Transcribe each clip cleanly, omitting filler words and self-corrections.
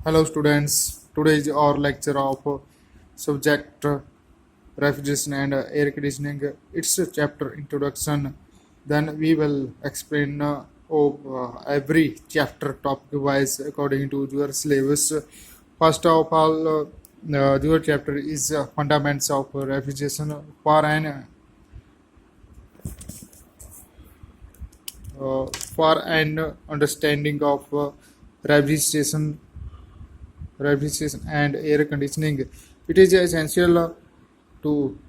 Hello students, today is our lecture of subject refrigeration and air conditioning. It's a chapter introduction. Then we will explain every chapter topic wise according to your syllabus. First of all, your chapter is fundamentals of refrigeration for an understanding of refrigeration and air conditioning. It is essential to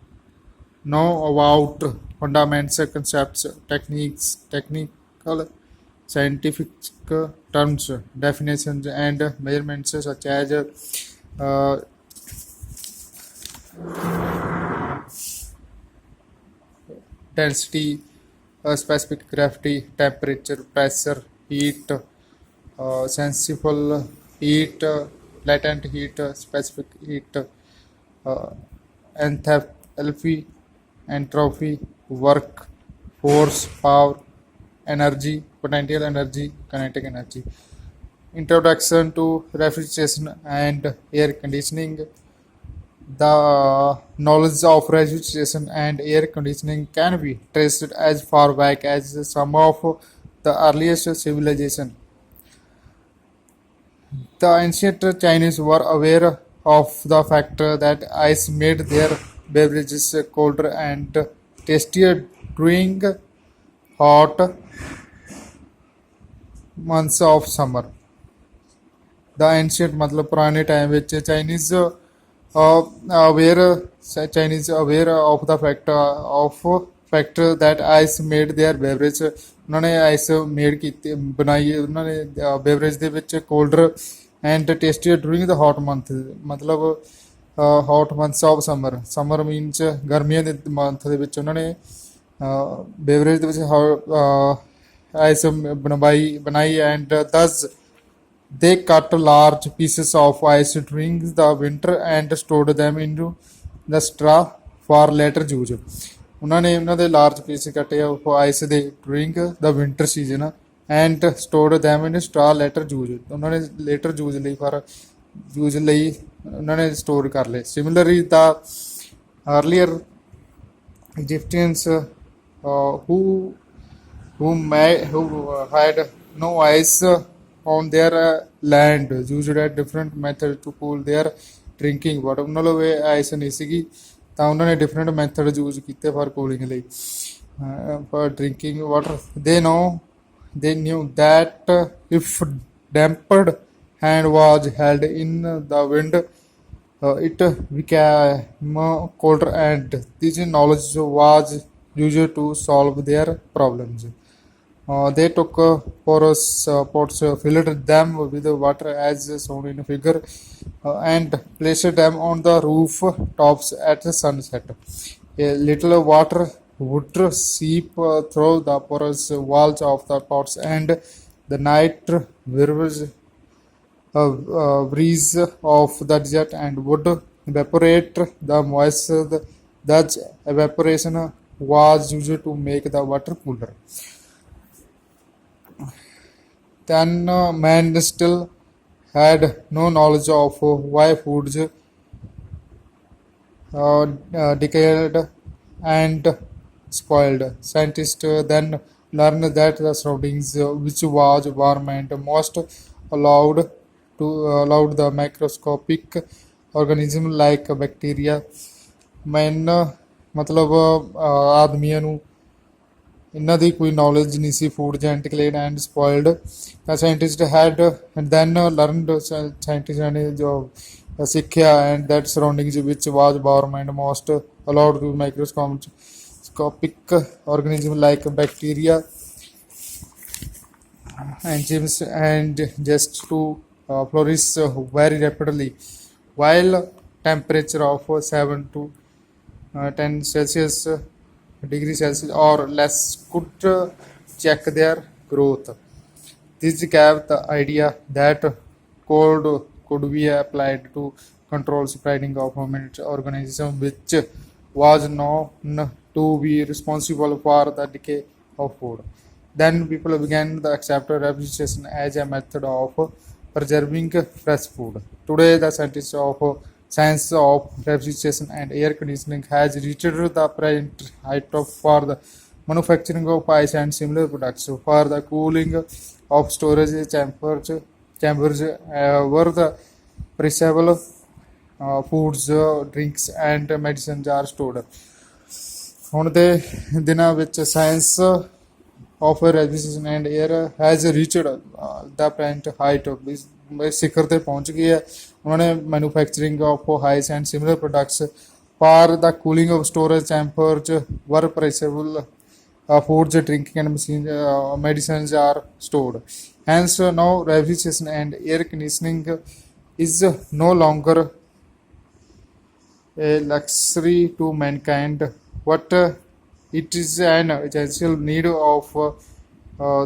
know about fundamental concepts, techniques, technical, scientific terms, definitions, and measurements such as uh, density, specific gravity, temperature, pressure, heat, sensible heat, latent heat, specific heat, uh, enthalpy, entropy, work, force, power, energy, potential energy, kinetic energy. Introduction to refrigeration and air conditioning. The knowledge of refrigeration and air conditioning can be traced as far back as some of the earliest civilization. The ancient Chinese were aware of the fact that ice made their beverages colder and tastier during hot months of summer. The ancient मतलब पुराने time ਵਿੱਚ Chinese aware of the fact that ice made their beverage ਉਹਨਾਂ ਨੇ ice made ਕੀਤੀ ਬਣਾਈ ਉਹਨਾਂ ਨੇ beverage ਦੇ ਵਿੱਚ colder and tastier during the hot month ਮਤਲਬ hot months of summer means ਗਰਮੀਆਂ ਦੇ month ਦੇ ਵਿੱਚ ਉਹਨਾਂ ਨੇ beverage ਦੇ ਵਿੱਚ ਆਈਸ ਬਣਾਈ and thus they cut large pieces of ice during the winter and stored them into the straw for later use. ਉਹਨਾਂ ਨੇ ਉਹਨਾਂ ਦੇ ਲਾਰਜ ਪੀਸ ਕੱਟੇ ਆਫ ਆਈਸ ਦੇ during the winter season and stored them in straw later use. ਉਹਨਾਂ ਨੇ later use ਲਈ ਉਹਨਾਂ ਨੇ ਸਟੋਰ ਕਰ ਲਏ. Similarly, the earlier Egyptians who had no ice on their land used a different method to cool their drinking water. ਉਹਨਾਂ ਲੋ ਇਹ ice ਨਹੀਂ ਸੀਗੀ ਤਾਂ ਉਹਨਾਂ ਨੇ ਡਿਫਰੈਂਟ ਮੈਥਡ ਯੂਜ਼ ਕੀਤੇ ਫਾਰ ਕੂਲਿੰਗ ਲਈ for drinking water. they knew that if dampened hand was held in the wind, it became colder, and this knowledge was used to solve their problems. They took porous pots, filled them with water as shown in figure, and placed them on the roof tops at sunset. A little water would seep through the porous walls of the pots, and the night breeze of the desert and would evaporate the moisture. Thus, evaporation was used to make the water cooler. Then man still had no knowledge of why foods decayed and spoiled. Scientists then learned that the surroundings, which was warm and moist, allowed the microscopic organism like bacteria. Men मतलब ਆਦਮੀਆਂ ਨੂੰ ਇਹਨਾਂ ਦੀ ਕੋਈ knowledge ਨਹੀਂ ਸੀ food ਜੈਂਟਿਕਲੇਡ and spoiled. ਤਾਂ ਸਾਇੰਟਿਸਟਾਂ ਨੇ ਜੋ ਸਿੱਖਿਆ ਐਂਡ ਦੈਟ ਸਰਾਊਂਡਿੰਗਸ ਵਿੱਚ was warm and most allowed to microscopic organism like bacteria, enzymes, and just to flourish very rapidly, while temperature of 7 to 10 Celsius degree Celsius or less could check their growth. This gave the idea that cold could be applied to control spreading of organism, which was known to be responsible for the decay of food. Then people began to accept refrigeration as a method of preserving fresh food. Today, the science of refrigeration and air conditioning has reached the present height for the manufacturing of ice and similar products. For the cooling of storage chambers where the perishable foods, drinks, and medicines are stored. ਹੁਣ ਦੇ ਦਿਨਾਂ ਵਿੱਚ science of registration and air has reached the present height ਇਸ ਸਿਖਰ ਤੇ ਪਹੁੰਚ ਗਈ ਹੈ। ਉਹਨਾਂ ਨੇ manufacturing of ice and similar products for the cooling of storage chambers were perishable foods, drinking, and medicines are stored. Hence, now refrigeration and air conditioning is no longer a luxury to mankind, but it is an essential need of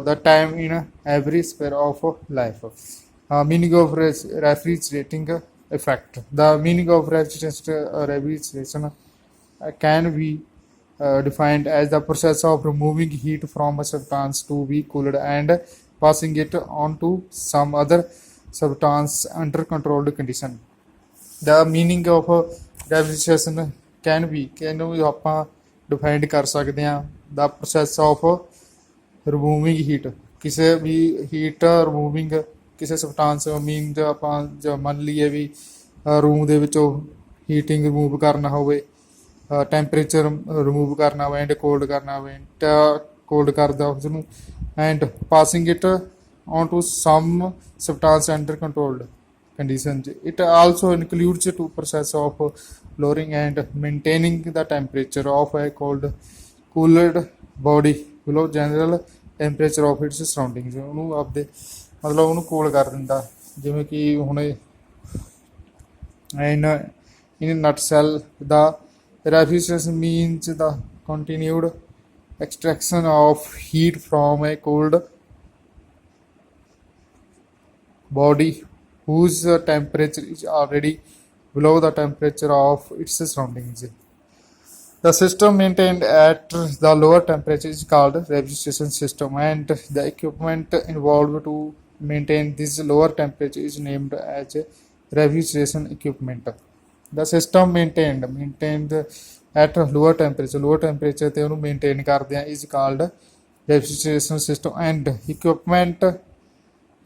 the time in every sphere of life. Meaning of refrigerating effect. The meaning of refrigeration can be defined as the process of removing heat from a substance to be cooled and passing it on to some other substance under controlled condition. The meaning of refrigeration can be ਆਪਾਂ defined ਕਰ ਸਕਦੇ ਹਾਂ ਦਾ process of removing heat ਕਿਸੇ ਵੀ heat removing ਕਿਸੇ substance ਮੀਨ ਆਪਾਂ ਮੰਨ ਲਈਏ ਵੀ room ਦੇ ਵਿੱਚੋਂ ਹੀਟਿੰਗ ਰਿਮੂਵ ਕਰਨਾ ਹੋਵੇ ਟੈਂਪਰੇਚਰ ਰਿਮੂਵ ਕਰਨਾ ਹੋਵੇ ਐਂਡ ਕੋਲਡ ਕਰਨਾ ਹੋਵੇ ਕੋਲਡ ਕਰਦਾ ਉਸ ਨੂੰ and passing it on to some substance under controlled conditions. It also includes two process of lowering and maintaining the temperature of a cooled body below general temperature of its surroundings. ਉਹਨੂੰ ਆਪਦੇ ਮਤਲਬ ਉਹਨੂੰ ਕੋਲ ਕਰ ਦਿੰਦਾ ਜਿਵੇਂ ਕਿ ਹੁਣ in a nutshell the refrigeration means the continued extraction of heat from a cold body whose temperature is already below the temperature of its surroundings. The system maintained at the lower temperature is called refrigeration system, and the equipment involved to maintain this lower temperature is named as refrigeration equipment. The system maintained at lower temperature ਤੇ ਉਹਨੂੰ maintain ਕਰਦੇ ਆ is called refrigeration system, and equipment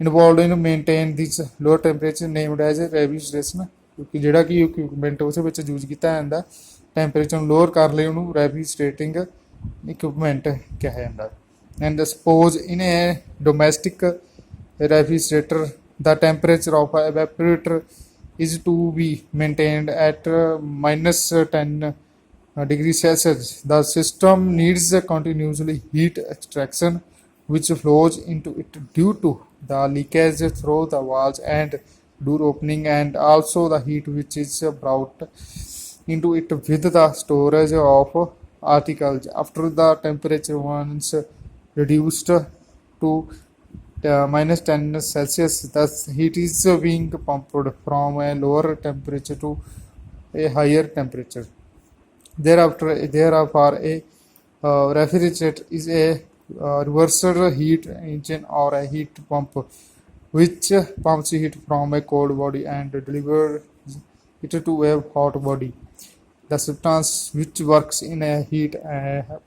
involved in maintain this lower temperature named as refrigeration ਕਿਉਂਕਿ ਜਿਹੜਾ ਕਿ equipment ਉਸ ਵਿੱਚ use ਕੀਤਾ ਜਾਂਦਾ ਟੈਂਪਰੇਚਰ ਨੂੰ ਲੋਅਰ ਕਰਨ ਲਈ ਉਹਨੂੰ ਰੈਫ੍ਰਿਜਰੇਟਿੰਗ ਇਕਵਿਪਮੈਂਟ ਕਿਹਾ ਜਾਂਦਾ and suppose in A domestic refrigerator the temperature of evaporator is to be maintained at -10 degrees Celsius. The system needs continuously heat extraction which flows into it due to the leakage through the walls and door opening, and also the heat which is brought into it with the storage of articles. After the temperature once reduced to -10 Celsius, the heat is being pumped from a lower temperature to a higher temperature. Therefore, a refrigerator is a reversed heat engine or a heat pump which pumps heat from a cold body and delivers it to a hot body. The substance which works in a heat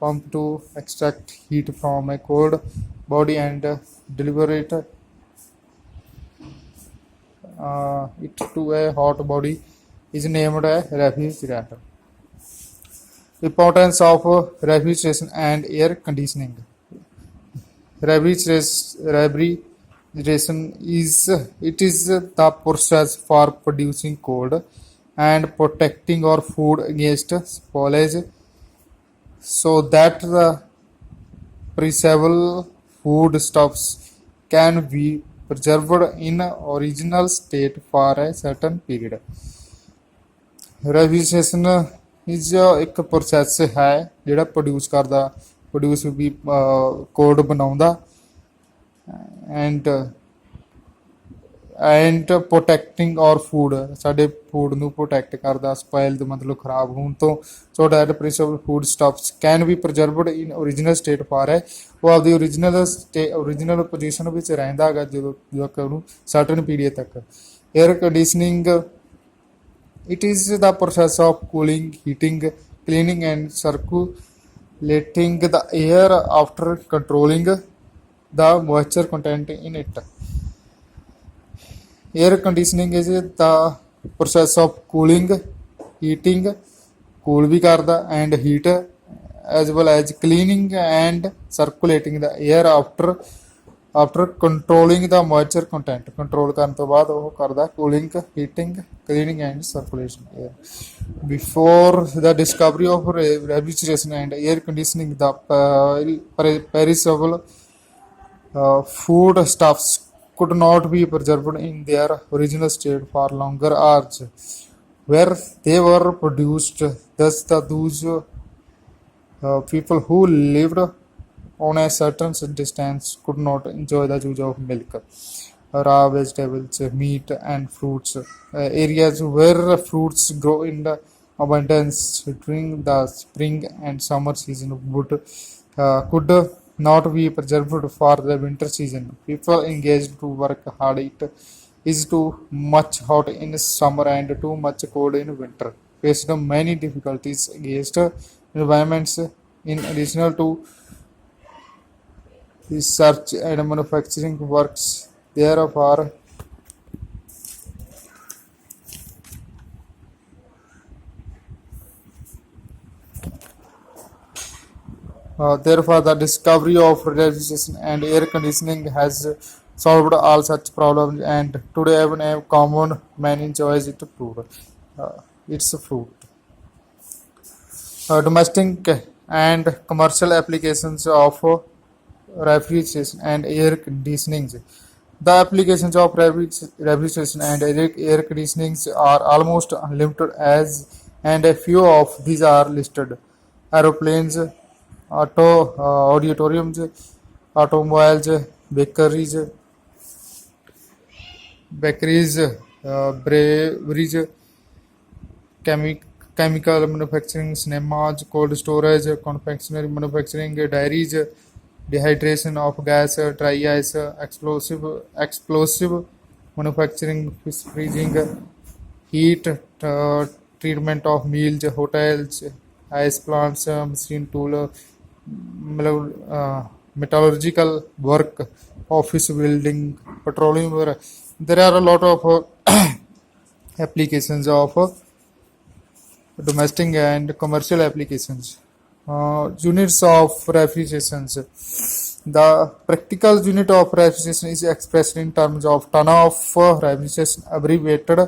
pump to extract heat from a cold body and deliver it to a hot body is named a refrigerator. Importance of refrigeration and air conditioning. Refrigeration is the process for producing cold and protecting our food against spoilage so that the perishable foodstuffs can be preserved in original state for a certain period. Refrigeration is ਇੱਕ process ਹੈ ਜਿਹੜਾ produce ਵੀ cold ਬਣਾਉਂਦਾ and and protecting our food, ਸਾਡੇ food ਨੂੰ protect ਕਰਦਾ spoiled ਮਤਲਬ ਖਰਾਬ ਹੋਣ ਤੋਂ, so that preserved food stuffs can be preserved in original state for ਹੈ, ਉਹ ਆਪਦੀ ਓਰੀਜਨਲ ਪੋਜੀਸ਼ਨ ਵਿੱਚ ਰਹਿੰਦਾ ਹੈਗਾ ਜਦੋਂ ਤੱਕ ਉਹਨੂੰ ਸਰਟਨ ਪੀਰੀਅਡ ਤੱਕ। Air conditioning, it is the process of cooling, heating, cleaning and circulating the air after controlling the moisture content in it. Air conditioning is the process of cooling, heating, cool भी करदा and heat, as well as cleaning and circulating the air after controlling the moisture content, control ਕਰਨ ਤੋਂ ਬਾਅਦ ਉਹ ਕਰਦਾ cooling, heating, cleaning and circulation air. Before the discovery of refrigeration and air conditioning, the perishable foodstuffs could not be preserved in their original state for longer hours where they were produced. Thus, those people who lived on a certain distance could not enjoy the use of milk, raw vegetables, meat and fruits. Areas where fruits grow in the abundance during the spring and summer season could not be preserved for the winter season. People engaged to work hard. It is too much hot in summer and too much cold in winter. Faced many difficulties against environments in addition to research and manufacturing works. Therefore, the discovery of refrigeration and air conditioning has solved all such problems, and today even a common man enjoys its fruit. Domestic and commercial applications of refrigeration and air conditioning. The applications of refrigeration and air conditioning are almost unlimited, and a few of these are listed: aeroplanes, auditoriums, automobiles, bakeries, breweries, chemical manufacturing, cinemas, cold storage, confectionery manufacturing, dairies, dehydration of gas, dry ice, explosive manufacturing, fish freezing, heat treatment of meals, hotels, ice plants, machine tool, metallurgical work, office building, petroleum work. There are a lot of applications of domestic and commercial applications. Units of refrigeration. The practical unit of refrigeration is expressed in terms of ton of refrigeration, abbreviated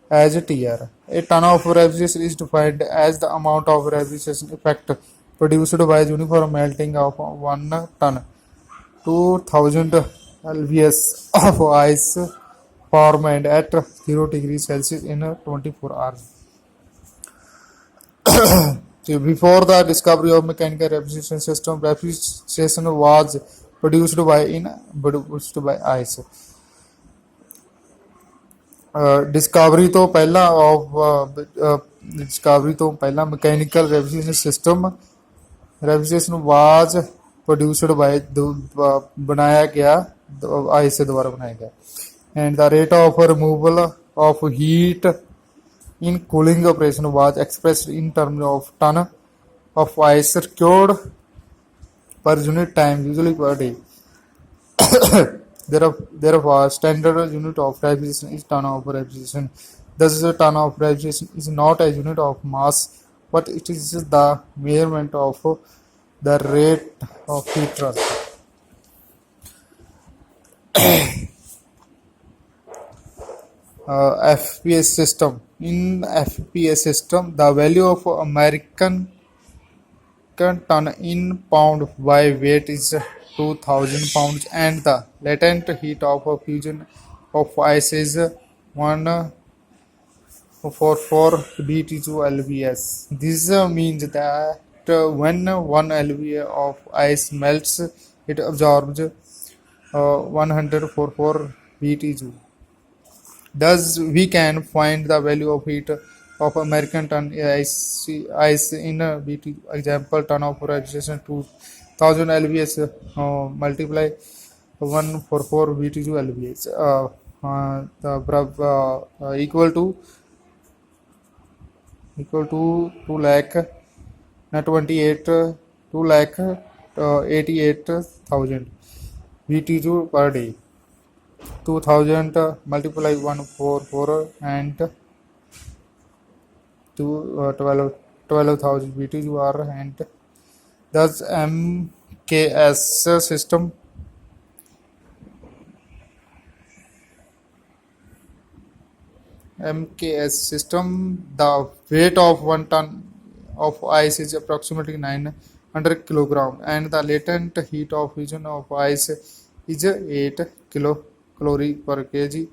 as TR. A ton of refrigeration is defined as the amount of refrigeration effect produced by uniform melting of 1 ton. 2000 lbs of ice formed at 0 degrees Celsius in 24 hours. So before the discovery of mechanical refrigeration system, refrigeration was produced by ice. Discovery ਤੋਂ ਪਹਿਲਾਂ mechanical refrigeration system, refrigeration was produced by बनाया गया ice से द्वारा बनाया गया, and the rate of removal of heat in cooling operation was expressed in terms of ton of ice secured per unit time, usually per day. Therefore, standard unit of refrigeration is ton of refrigeration. Thus, a ton of refrigeration is not a unit of mass, but it is the measurement of the rate of heat transfer. FPS system. In FPS system, the value of American ton in pound by weight is 2000 pounds, and the latent heat of fusion of ice is 144 BTU lbs. This means that when 1 lbs of ice melts, it absorbs 144 BTU. Thus, we can find the value of heat of American ton ice in a BT example ton of refrigeration 2000 lbs multiply 144 BTU lbs equal to 2 lakh 28 2 lakh 88,000 BTU per day. 2000 multiply 144 and to 12,000 BTU are, and thus MKS system, the weight of 1 ton of ice is approximately 900 kilogram, and the latent heat of fusion of ice is 8 kilocalorie per kg.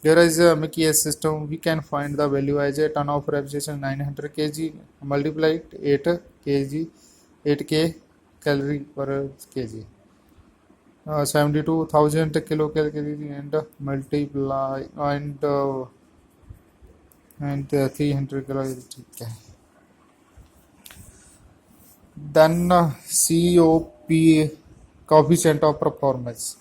There is a MKS system. We can find the value as a ton of refrigeration 900 kg multiplied 8 kg 8k calorie per kg. 72,000 kilocalorie and multiply and 300 calories. Then COP coefficient of performance.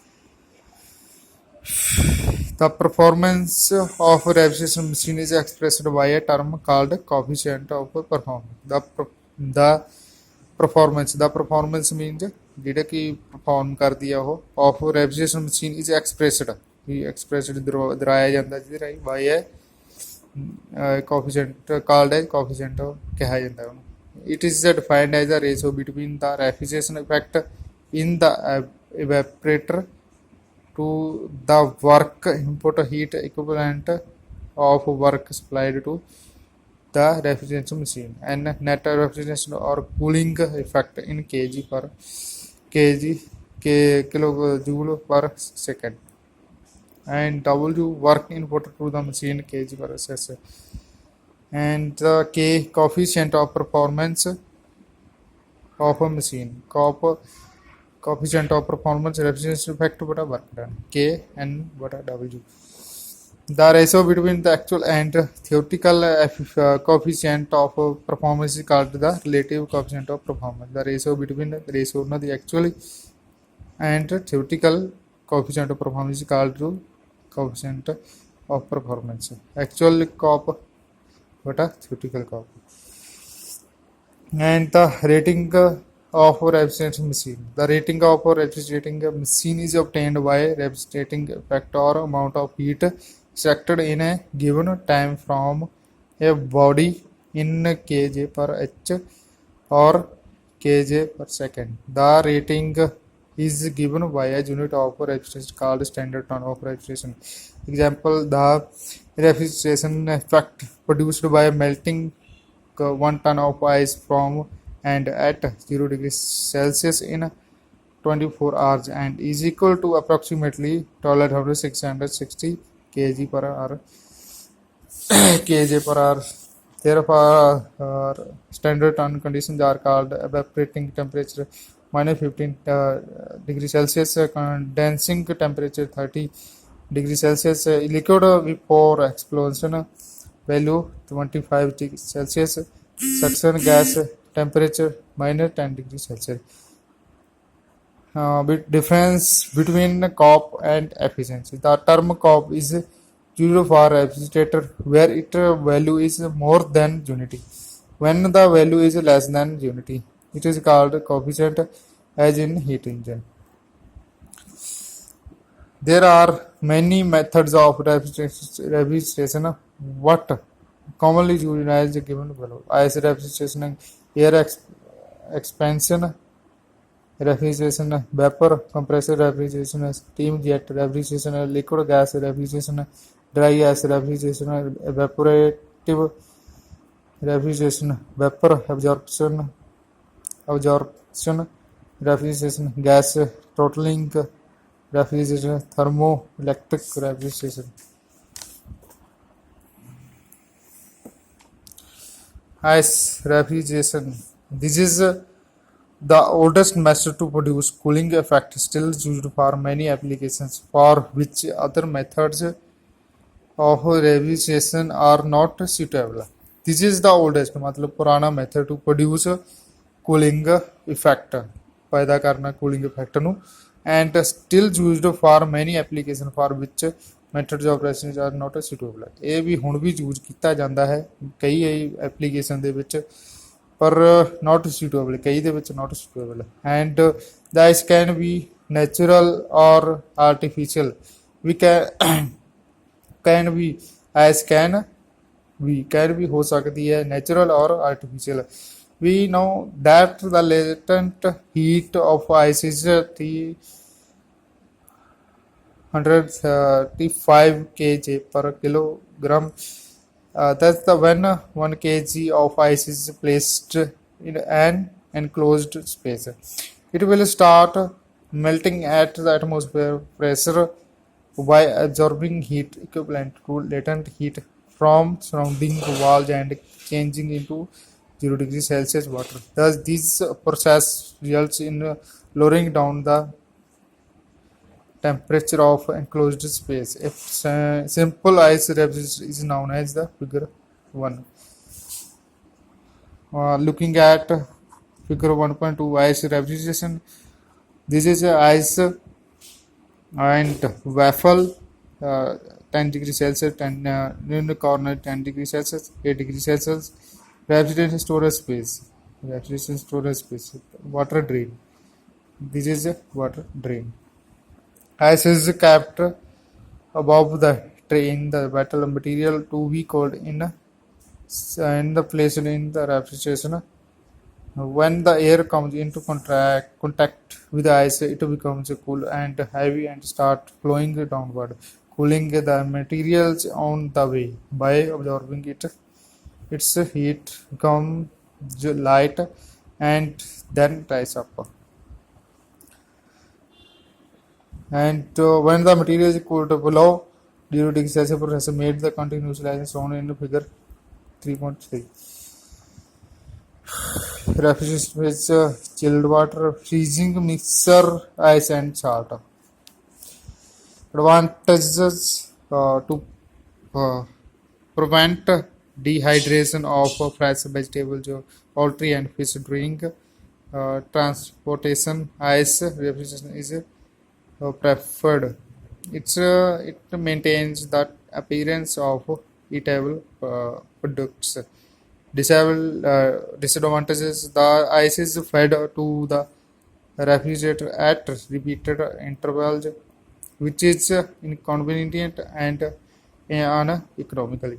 The performance of a refrigeration machine is expressed by a term called coefficient of performance. The performance means ਜਿਹੜਾ ਕਿ perform ਕਰਦੀ ਆ ਉਹ of refrigeration machine is expressed ਦਰਾਇਆ ਜਾਂਦਾ ਜਿਹਦੇ ਰਾਹੀਂ by a coefficient called as coefficient ਕਿਹਾ ਜਾਂਦਾ ਉਹਨੂੰ. It is defined as a ratio between the refrigeration effect in the evaporator to the work input heat equivalent of work supplied to the refrigeration machine, and net refrigeration or cooling effect in kilojoule per second, and W work input to the machine kg per second, and the K coefficient of performance of a machine. Coefficient of performance refrigeration effect बटा work done, K N बटा W. The ratio between the actual and theoretical coefficient of performance is called the relative coefficient of performance. The ratio between the actual and theoretical coefficient of performance is called the coefficient of performance. Actual cop बटा theoretical cop. And the rating of a refrigerating machine. The rating of a refrigerating machine is obtained by refrigerating effect or amount of heat extracted in a given time from a body in kJ per H or kJ per second. The rating is given by a unit of refrigeration called standard ton of refrigeration. Example, the refrigeration effect produced by melting 1 ton of ice from and at 0 degrees Celsius in 24 hours and is equal to approximately 12,660 kg per hour. Therefore, standard ton conditions are called evaporating temperature minus 15 degrees Celsius, condensing temperature 30 degrees Celsius, liquid vapor explosion value 25 degrees Celsius, suction gas temperature minus 10 degrees Celsius. Difference between COP and efficiency. The term COP is used for refrigerator where its value is more than unity. When the value is less than unity, it is called coefficient, as in heat engine. There are many methods of refrigeration. What commonly used as given below: ice refrigeration, air expansion refrigeration, vapor compressor refrigeration, steam jet refrigeration, liquid gas refrigeration, dry gas refrigeration, evaporative refrigeration, vapor absorption refrigeration, gas throttling refrigeration, thermoelectric refrigeration. Ice refrigeration. This is the oldest method to produce cooling effect, still used for many applications for which other methods of refrigeration are not suitable. This is the oldest मतलब पुराना method to produce cooling effect पैदा करना cooling effect ਨੂੰ and still used for many application for which methods of refrigeration are not suitable. ਇਹ ਵੀ ਹੁਣ ਵੀ use ਕੀਤਾ ਜਾਂਦਾ ਹੈ ਕਈ ਐਪਲੀਕੇਸ਼ਨ ਦੇ ਵਿੱਚ ਪਰ not suitable ਕਈ ਦੇ ਵਿੱਚ not suitable and the ice can be natural or artificial. We can be as can be हो सकती है natural or artificial. We know that the latent heat of ice is 335 kg per kilogram. That's the when 1 kg of ice is placed in an enclosed space. It will start melting at the atmosphere pressure by absorbing heat equivalent to latent heat from surrounding walls and changing into 0 degrees Celsius water. Thus, this process results in lowering down the temperature of enclosed space. If simple ice refrigeration is known as the figure 1. Looking at figure 1.2 ice refrigeration, this is ice and waffle 10 degrees Celsius, 10 in the corner 10 degrees Celsius, 8 degrees Celsius. Refrigeration storage space. Water drain. This is a water drain. Ice is kept above the tray in the metal material to be cold in the place in the refrigeration. When the air comes into contact with the ice, it becomes cool and heavy and start flowing downward, cooling the materials on the way. By absorbing it, its heat becomes light and then rise up. And when the material is cooled below 0 degrees Celsius, process made the continuous as shown in figure 3.3. Refrigeration with chilled water, freezing mixer, ice and salt. Advantages to prevent dehydration of fresh vegetables, poultry and fish during transportation. Ice refrigeration is preferred. It maintains the appearance of eatable products. Disadvantages: the ice is fed to the refrigerator at repeated intervals, which is inconvenient and uneconomical.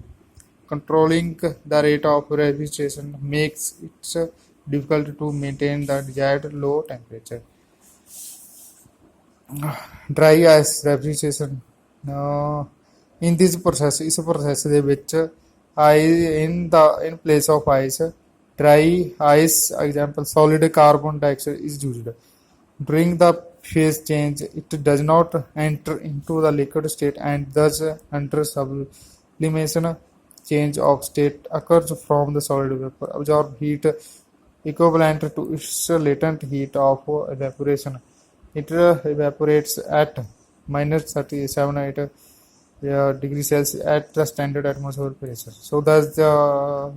Controlling the rate of refrigeration makes it difficult to maintain the desired low temperature. Dry ice refrigeration. In this process इस process ਦੇ ਵਿੱਚ in place of ice, dry ice, example solid carbon dioxide is used. During the phase change, it does not enter into the liquid state and thus under sublimation change of state occurs from the solid vapor. Absorb heat equivalent to its latent heat of evaporation. It evaporates at minus 37.8 degrees Celsius at the standard atmospheric pressure. So thus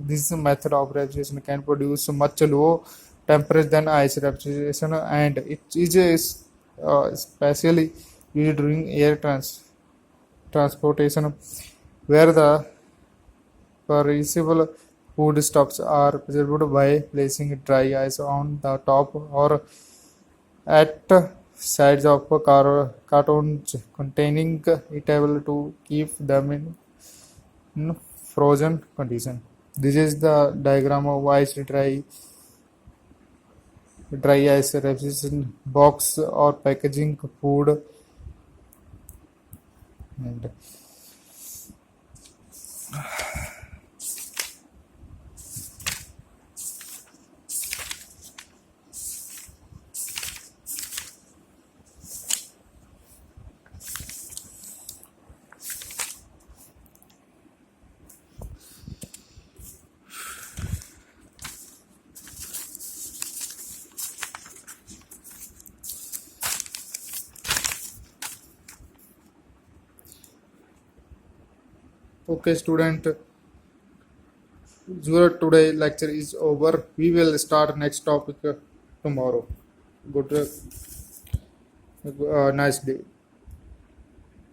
this method of refrigeration can produce much low temperature than ice refrigeration, and it is especially used during air transportation where the perishable foodstuffs are preserved by placing dry ice on the top or at sides of cartons containing eatable to keep them in frozen condition. This is the diagram of dry ice refrigeration box or packaging food. And Okay, student, your today lecture is over. We will start next topic tomorrow. Good, nice day.